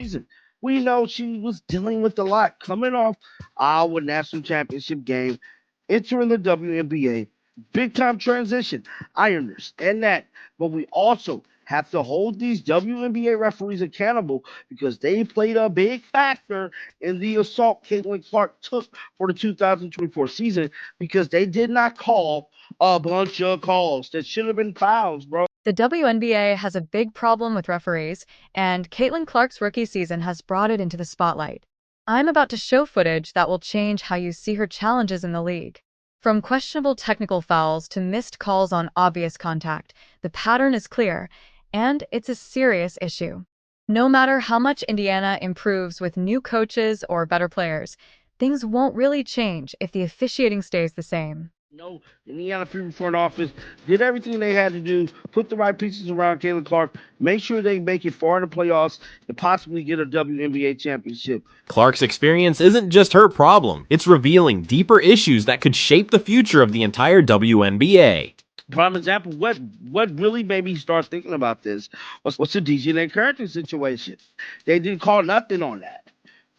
season. We know she was dealing with a lot coming off our national championship game, entering the WNBA. Big time transition. I understand that. But we also have to hold these WNBA referees accountable because they played a big factor in the assault Caitlin Clark took for the 2024 season because they did not call a bunch of calls that should have been fouls, bro. The WNBA has a big problem with referees, and Caitlin Clark's rookie season has brought it into the spotlight. I'm about to show footage that will change how you see her challenges in the league. From questionable technical fouls to missed calls on obvious contact, the pattern is clear, and it's a serious issue. No matter how much Indiana improves with new coaches or better players, things won't really change if the officiating stays the same. No, the Indiana Fever front office did everything they had to do, put the right pieces around Caitlin Clark, make sure they make it far in the playoffs, and possibly get a WNBA championship. Clark's experience isn't just her problem, it's revealing deeper issues that could shape the future of the entire WNBA. Prime example, what really made me start thinking about this was the DJ Carrington situation. They didn't call nothing on that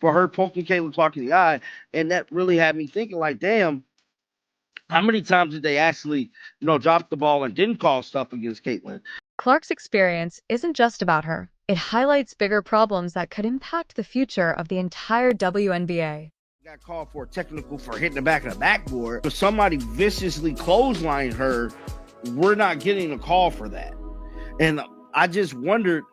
for her poking Caitlin Clark in the eye, and that really had me thinking, like, damn, how many times did they actually, drop the ball and didn't call stuff against Caitlin? Clark's experience isn't just about her. It highlights bigger problems that could impact the future of the entire WNBA. Got called for a technical for hitting the back of the backboard, but somebody viciously clotheslined her. We're not getting a call for that. And I just wondered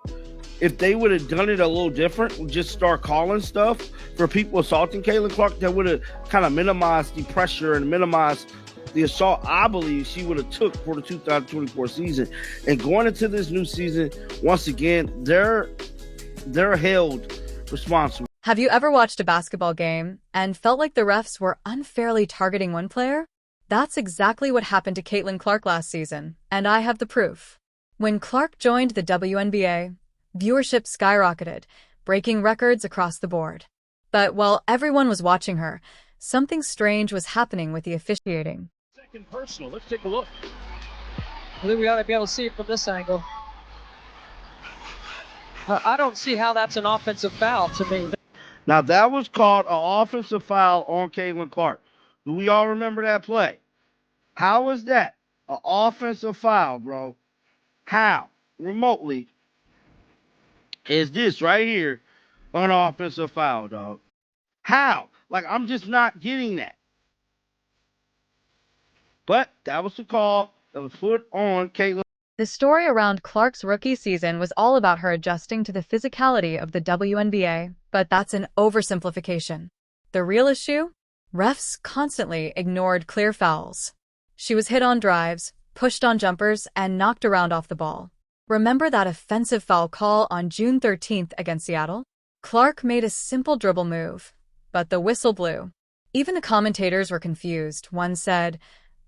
if they would have done it a little different, just start calling stuff for people assaulting Caitlin Clark, that would have kind of minimized the pressure and minimized the assault I believe she would have took for the 2024 season. And going into this new season, once again, they're held responsible. Have you ever watched a basketball game and felt like the refs were unfairly targeting one player? That's exactly what happened to Caitlin Clark last season, and I have the proof. When Clark joined the WNBA, viewership skyrocketed, breaking records across the board. But while everyone was watching her, something strange was happening with the officiating. Second personal, let's take a look. I think we ought to be able to see it from this angle. I don't see how that's an offensive foul to me. Now, that was called an offensive foul on Caitlin Clark. Do we all remember that play? How is that an offensive foul, bro? How? Remotely is this right here an offensive foul, dog? How? Like, I'm just not getting that. But that was the call that was put on Caitlin. The story around Clark's rookie season was all about her adjusting to the physicality of the WNBA, but that's an oversimplification. The real issue? Refs constantly ignored clear fouls. She was hit on drives, pushed on jumpers, and knocked around off the ball. Remember that offensive foul call on June 13th against Seattle? Clark made a simple dribble move, but the whistle blew. Even the commentators were confused. One said,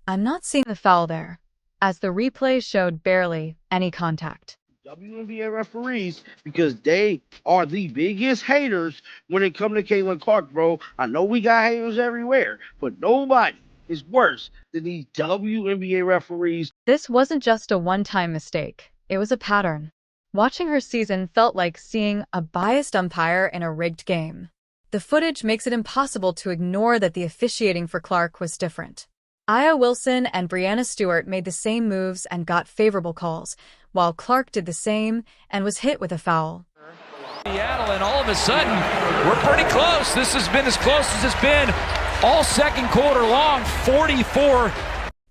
"I'm not seeing the foul there," as the replay showed barely any contact. WNBA referees, because they are the biggest haters when it comes to Caitlin Clark, bro. I know we got haters everywhere, but nobody is worse than these WNBA referees. This wasn't just a one-time mistake. It was a pattern. Watching her season felt like seeing a biased umpire in a rigged game. The footage makes it impossible to ignore that the officiating for Clark was different. Aya Wilson and Brianna Stewart made the same moves and got favorable calls, while Clark did the same and was hit with a foul. Seattle, and all of a sudden, we're pretty close. This has been as close as it's been all second quarter long, 44.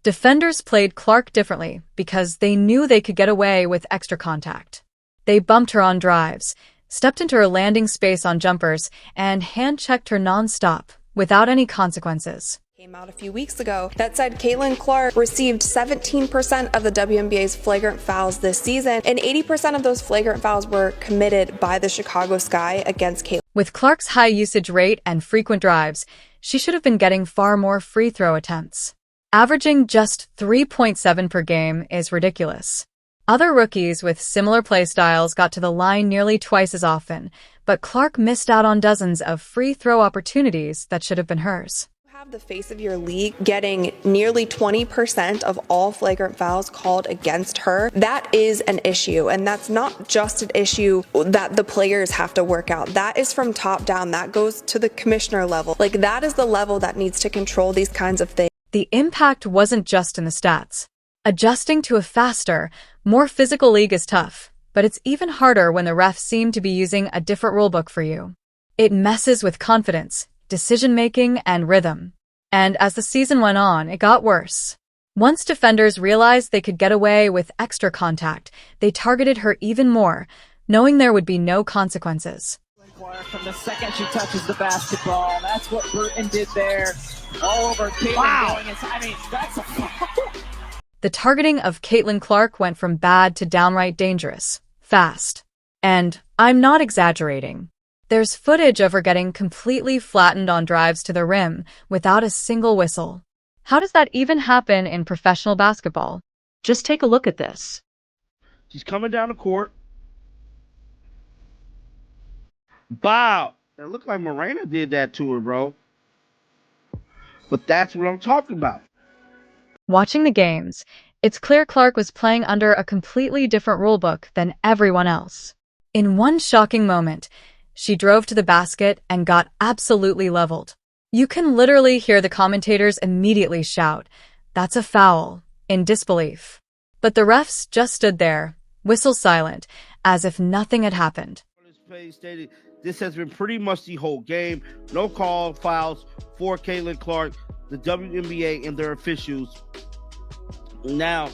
Defenders played Clark differently because they knew they could get away with extra contact. They bumped her on drives, stepped into her landing space on jumpers, and hand-checked her non-stop, without any consequences. Came out a few weeks ago that said Caitlin Clark received 17% of the WNBA's flagrant fouls this season, and 80% of those flagrant fouls were committed by the Chicago Sky against Caitlin. With Clark's high usage rate and frequent drives, she should have been getting far more free throw attempts. Averaging just 3.7 per game is ridiculous. Other rookies with similar play styles got to the line nearly twice as often, but Clark missed out on dozens of free throw opportunities that should have been hers. have the face of your league getting nearly 20% of all flagrant fouls called against her, that is an issue. And that's not just an issue that the players have to work out. That is from top down. That goes to the commissioner level. Like, that is the level that needs to control these kinds of things. The impact wasn't just in the stats. Adjusting to a faster, more physical league is tough, but it's even harder when the refs seem to be using a different rulebook for you. It messes with confidence, decision-making, and rhythm. And as the season went on, it got worse. Once defenders realized they could get away with extra contact, they targeted her even more, knowing there would be no consequences. From the second she touches the basketball, that's what Burton did there. All over Caitlin going inside. I mean, that's a foul. The targeting of Caitlin Clark went from bad to downright dangerous, fast. And I'm not exaggerating. There's footage of her getting completely flattened on drives to the rim without a single whistle. How does that even happen in professional basketball? Just take a look at this. She's coming down the court. Wow. It looked like Morena did that to her, bro. But that's what I'm talking about. Watching the games, it's clear Clark was playing under a completely different rulebook than everyone else. In one shocking moment, she drove to the basket and got absolutely leveled. You can literally hear the commentators immediately shout, "That's a foul," in disbelief. But the refs just stood there, whistle silent, as if nothing had happened. Stated, this has been pretty much the whole game. No call fouls for Caitlin Clark. The WNBA and their officials now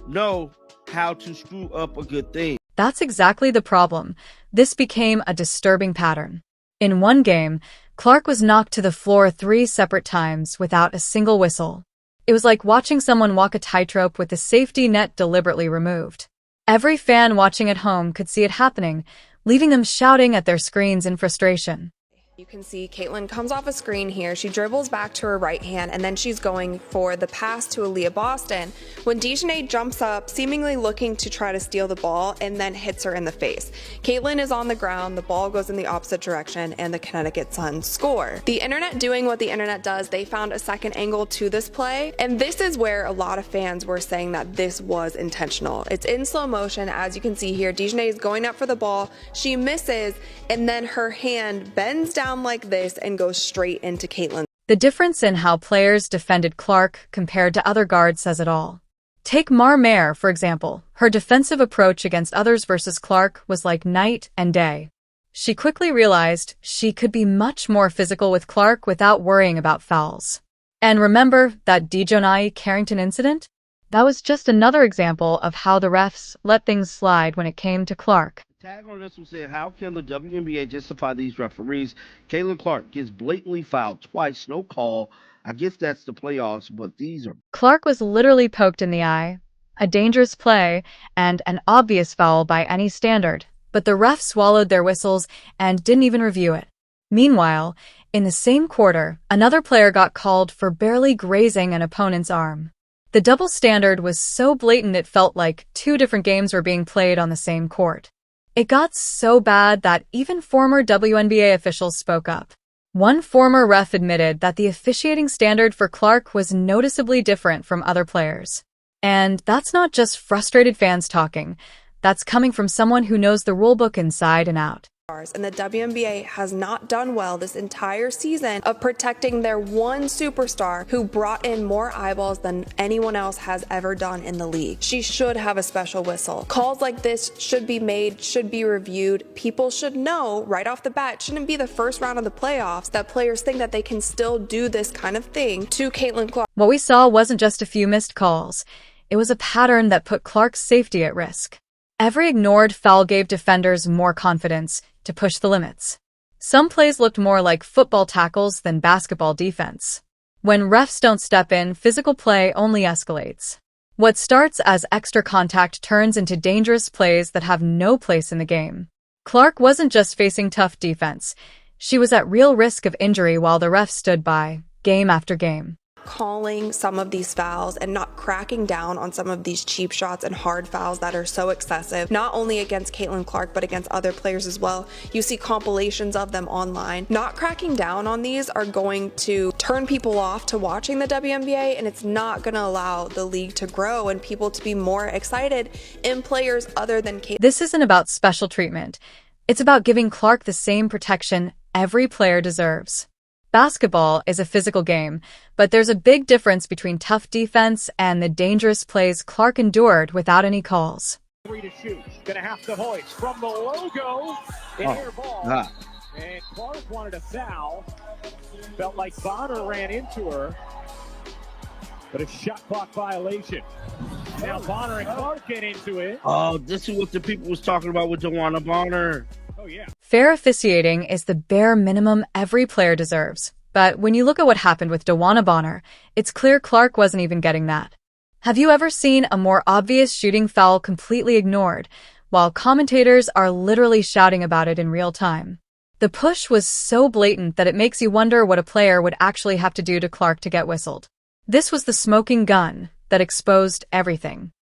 know how to screw up a good thing. That's exactly the problem. This became a disturbing pattern. In one game, Clark was knocked to the floor 3 separate times without a single whistle. It was like watching someone walk a tightrope with the safety net deliberately removed. Every fan watching at home could see it happening, leaving them shouting at their screens in frustration. You can see Caitlin comes off a screen here. She dribbles back to her right hand, and then she's going for the pass to Aaliyah Boston when Dejanay jumps up, seemingly looking to try to steal the ball, and then hits her in the face. Caitlin is on the ground, the ball goes in the opposite direction, and the Connecticut Sun score. The internet doing what the internet does, they found a second angle to this play, and this is where a lot of fans were saying that this was intentional. It's in slow motion, as you can see here. Dejanay is going up for the ball, she misses, and then her hand bends down like this and goes straight into Caitlin. The difference in how players defended Clark compared to other guards says it all. Take Mar Mayer, for example. Her defensive approach against others versus Clark was like night and day. She quickly realized she could be much more physical with Clark without worrying about fouls. And remember that Dejanay Carrington incident? That was just another example of how the refs let things slide when it came to Clark. Tag on this one said, how can the WNBA justify these referees? Caitlin Clark gets blatantly fouled twice, no call. I guess that's the playoffs, but these are... Clark was literally poked in the eye, a dangerous play, and an obvious foul by any standard, but the refs swallowed their whistles and didn't even review it. Meanwhile, in the same quarter, another player got called for barely grazing an opponent's arm. The double standard was so blatant it felt like 2 different games were being played on the same court. It got so bad that even former WNBA officials spoke up. One former ref admitted that the officiating standard for Clark was noticeably different from other players. And that's not just frustrated fans talking. That's coming from someone who knows the rulebook inside and out. And the WNBA has not done well this entire season of protecting their one superstar who brought in more eyeballs than anyone else has ever done in the league. She should have a special whistle. Calls like this should be made, should be reviewed. People should know right off the bat, it shouldn't be the first round of the playoffs that players think that they can still do this kind of thing to Caitlin Clark. What we saw wasn't just a few missed calls. It was a pattern that put Clark's safety at risk. Every ignored foul gave defenders more confidence to push the limits. Some plays looked more like football tackles than basketball defense. When refs don't step in, physical play only escalates. What starts as extra contact turns into dangerous plays that have no place in the game. Clark wasn't just facing tough defense. She was at real risk of injury while the refs stood by, game after game. Calling some of these fouls and not cracking down on some of these cheap shots and hard fouls that are so excessive, not only against Caitlin Clark, but against other players as well. You see compilations of them online. Not cracking down on these are going to turn people off to watching the WNBA, and it's not going to allow the league to grow and people to be more excited in players other than Caitlin. This isn't about special treatment. It's about giving Clark the same protection every player deserves. Basketball is a physical game, but there's a big difference between tough defense and the dangerous plays Clark endured without any calls. Three to shoot. Gonna have to hoist from the logo. An air ball. And Clark wanted a foul. Felt like Bonner ran into her. But a shot clock violation. Now Bonner and Clark get into it. Oh, this is what the people was talking about with DeWanna Bonner. Oh, yeah. Fair officiating is the bare minimum every player deserves. But when you look at what happened with DeWanna Bonner, it's clear Clark wasn't even getting that. Have you ever seen a more obvious shooting foul completely ignored, while commentators are literally shouting about it in real time? The push was so blatant that it makes you wonder what a player would actually have to do to Clark to get whistled. This was the smoking gun that exposed everything.